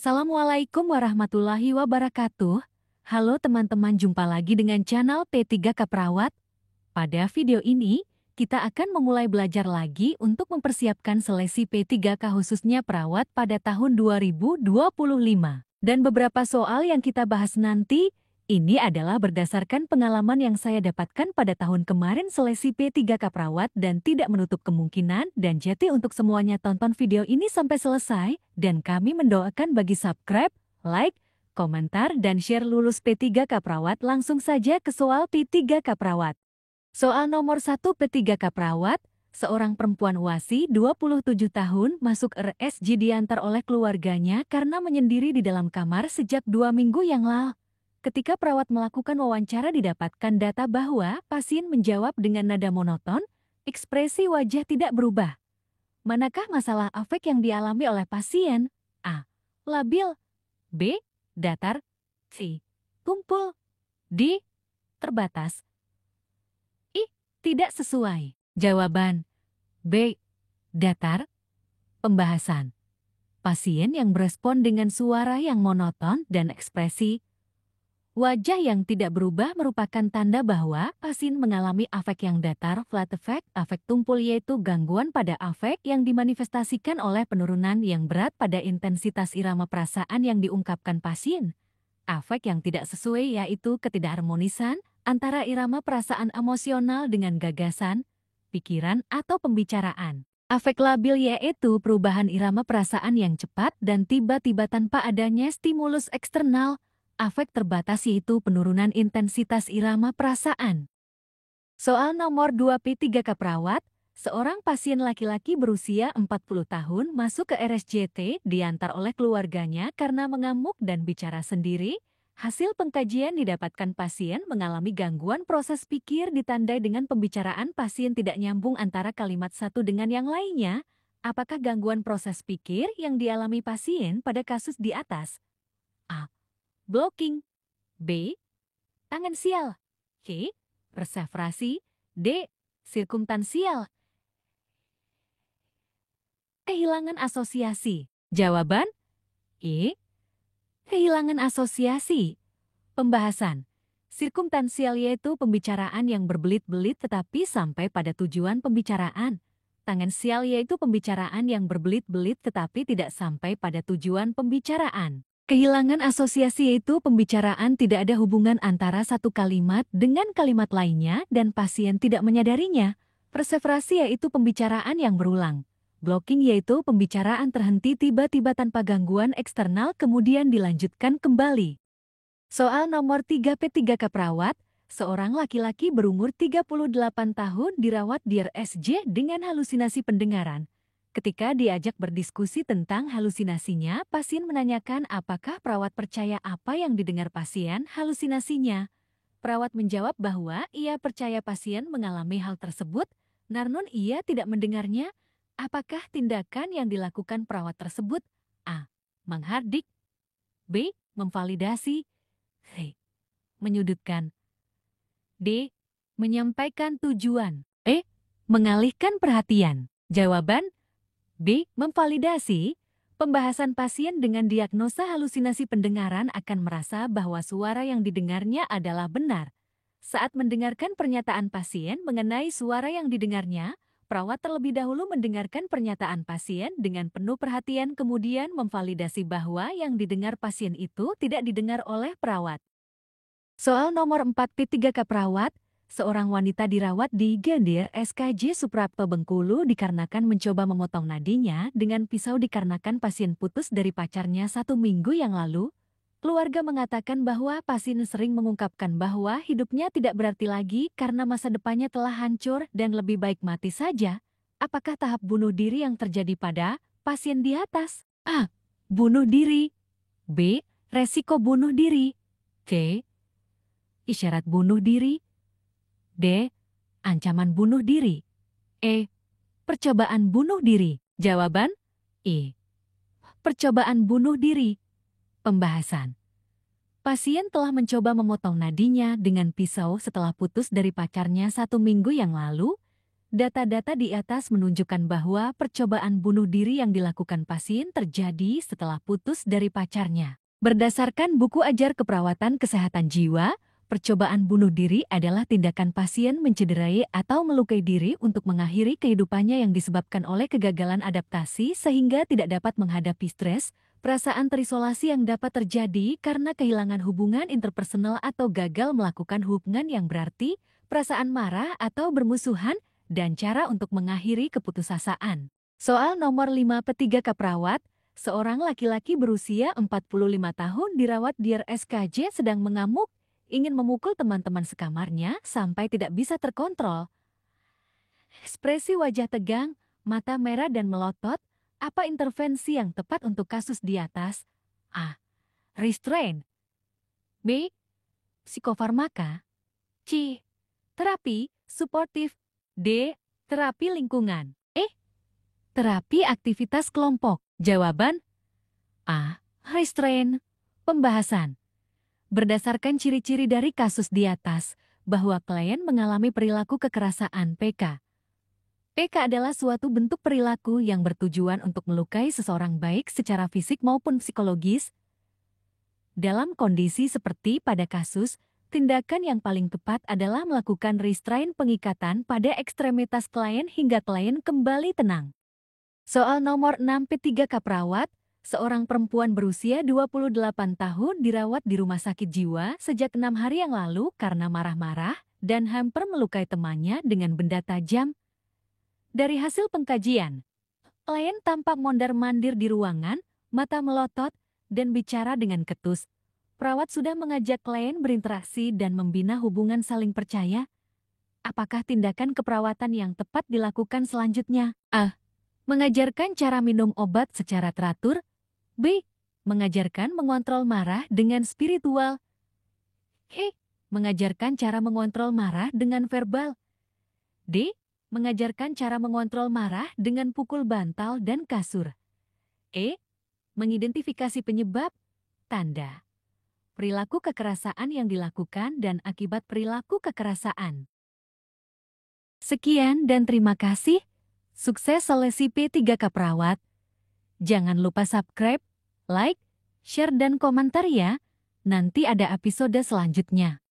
Assalamualaikum warahmatullahi wabarakatuh. Halo teman-teman, jumpa lagi dengan channel P3K Perawat. Pada video ini, kita akan memulai belajar lagi untuk mempersiapkan seleksi P3K khususnya perawat pada tahun 2025. Dan beberapa soal yang kita bahas nanti, ini adalah berdasarkan pengalaman yang saya dapatkan pada tahun kemarin seleksi P3K Perawat dan tidak menutup kemungkinan. Dan jadi untuk semuanya tonton video ini sampai selesai dan kami mendoakan bagi subscribe, like, komentar, dan share lulus P3K Perawat. Langsung saja ke soal P3K Perawat. Soal nomor 1 P3K Perawat, seorang perempuan wasi 27 tahun masuk RSJ diantar oleh keluarganya karena menyendiri di dalam kamar sejak 2 minggu yang lalu. Ketika perawat melakukan wawancara didapatkan data bahwa pasien menjawab dengan nada monoton, ekspresi wajah tidak berubah. Manakah masalah afek yang dialami oleh pasien? A. Labil. B. Datar. C. Tumpul. D. Terbatas. I. Tidak sesuai. Jawaban B. Datar. Pembahasan. Pasien yang berespon dengan suara yang monoton dan ekspresi wajah yang tidak berubah merupakan tanda bahwa pasien mengalami afek yang datar, flat affect. Afek tumpul yaitu gangguan pada afek yang dimanifestasikan oleh penurunan yang berat pada intensitas irama perasaan yang diungkapkan pasien. Afek yang tidak sesuai yaitu ketidakharmonisan antara irama perasaan emosional dengan gagasan, pikiran, atau pembicaraan. Afek labil yaitu perubahan irama perasaan yang cepat dan tiba-tiba tanpa adanya stimulus eksternal. Afek terbatas yaitu penurunan intensitas irama perasaan. Soal nomor 2 P3K Perawat, seorang pasien laki-laki berusia 40 tahun masuk ke RSJT diantar oleh keluarganya karena mengamuk dan bicara sendiri. Hasil pengkajian didapatkan pasien mengalami gangguan proses pikir ditandai dengan pembicaraan pasien tidak nyambung antara kalimat satu dengan yang lainnya. Apakah gangguan proses pikir yang dialami pasien pada kasus di atas? A. Blocking. B. Tangan sial. C. Persefrasi. D. Sirkumtansial. Kehilangan asosiasi. Jawaban E. Kehilangan asosiasi. Pembahasan. Sirkumtansial yaitu pembicaraan yang berbelit-belit tetapi sampai pada tujuan pembicaraan. Tangan sial yaitu pembicaraan yang berbelit-belit tetapi tidak sampai pada tujuan pembicaraan. Kehilangan asosiasi yaitu pembicaraan tidak ada hubungan antara satu kalimat dengan kalimat lainnya dan pasien tidak menyadarinya. Persefrasi yaitu pembicaraan yang berulang. Blocking yaitu pembicaraan terhenti tiba-tiba tanpa gangguan eksternal kemudian dilanjutkan kembali. Soal nomor 3 P3K Perawat, seorang laki-laki berumur 38 tahun dirawat di RSJ dengan halusinasi pendengaran. Ketika diajak berdiskusi tentang halusinasinya, pasien menanyakan apakah perawat percaya apa yang didengar pasien halusinasinya. Perawat menjawab bahwa ia percaya pasien mengalami hal tersebut, namun ia tidak mendengarnya. Apakah tindakan yang dilakukan perawat tersebut? A. Menghardik. B. Memvalidasi. C. Menyudutkan. D. Menyampaikan tujuan. E. Mengalihkan perhatian. Jawaban B. Memvalidasi. Pembahasan pasien dengan diagnosa halusinasi pendengaran akan merasa bahwa suara yang didengarnya adalah benar. Saat mendengarkan pernyataan pasien mengenai suara yang didengarnya, perawat terlebih dahulu mendengarkan pernyataan pasien dengan penuh perhatian kemudian memvalidasi bahwa yang didengar pasien itu tidak didengar oleh perawat. Soal nomor 4 P3K Perawat, seorang wanita dirawat di Gendir SKJ Suprapto Bengkulu dikarenakan mencoba memotong nadinya dengan pisau dikarenakan pasien putus dari pacarnya 1 minggu yang lalu. Keluarga mengatakan bahwa pasien sering mengungkapkan bahwa hidupnya tidak berarti lagi karena masa depannya telah hancur dan lebih baik mati saja. Apakah tahap bunuh diri yang terjadi pada pasien di atas? A. Bunuh diri. B. Resiko bunuh diri. C. Isyarat bunuh diri. D. Ancaman bunuh diri. E. Percobaan bunuh diri. Jawaban E. Percobaan bunuh diri. Pembahasan. Pasien telah mencoba memotong nadinya dengan pisau setelah putus dari pacarnya 1 minggu yang lalu. Data-data di atas menunjukkan bahwa percobaan bunuh diri yang dilakukan pasien terjadi setelah putus dari pacarnya. Berdasarkan buku ajar keperawatan kesehatan jiwa, percobaan bunuh diri adalah tindakan pasien mencederai atau melukai diri untuk mengakhiri kehidupannya yang disebabkan oleh kegagalan adaptasi sehingga tidak dapat menghadapi stres, perasaan terisolasi yang dapat terjadi karena kehilangan hubungan interpersonal atau gagal melakukan hubungan yang berarti, perasaan marah atau bermusuhan, dan cara untuk mengakhiri keputusasaan. Soal nomor 5 P3 Kaprawat, seorang laki-laki berusia 45 tahun dirawat di RSKJ sedang mengamuk, ingin memukul teman-teman sekamarnya sampai tidak bisa terkontrol. Ekspresi wajah tegang, mata merah dan melotot, apa intervensi yang tepat untuk kasus di atas? A. Restraint. B. Psikofarmaka. C. Terapi suportif. D. Terapi lingkungan. E. Terapi aktivitas kelompok. Jawaban A. Restraint. Pembahasan. Berdasarkan ciri-ciri dari kasus di atas, bahwa klien mengalami perilaku kekerasan PK. PK adalah suatu bentuk perilaku yang bertujuan untuk melukai seseorang baik secara fisik maupun psikologis. Dalam kondisi seperti pada kasus, tindakan yang paling tepat adalah melakukan restraint pengikatan pada ekstremitas klien hingga klien kembali tenang. Soal nomor 6 P3 Kaprawat, seorang perempuan berusia 28 tahun dirawat di rumah sakit jiwa sejak 6 hari yang lalu karena marah-marah dan hampir melukai temannya dengan benda tajam. Dari hasil pengkajian, klien tampak mondar-mandir di ruangan, mata melotot, dan bicara dengan ketus. Perawat sudah mengajak klien berinteraksi dan membina hubungan saling percaya. Apakah tindakan keperawatan yang tepat dilakukan selanjutnya? A. Mengajarkan cara minum obat secara teratur. B. Mengajarkan mengontrol marah dengan spiritual. C. Mengajarkan cara mengontrol marah dengan verbal. D. Mengajarkan cara mengontrol marah dengan pukul bantal dan kasur. E. Mengidentifikasi penyebab, tanda, perilaku kekerasan yang dilakukan dan akibat perilaku kekerasan. Sekian dan terima kasih. Sukses solusi P3 Kaprawat. Jangan lupa subscribe, like, share dan komentar ya. Nanti ada episode selanjutnya.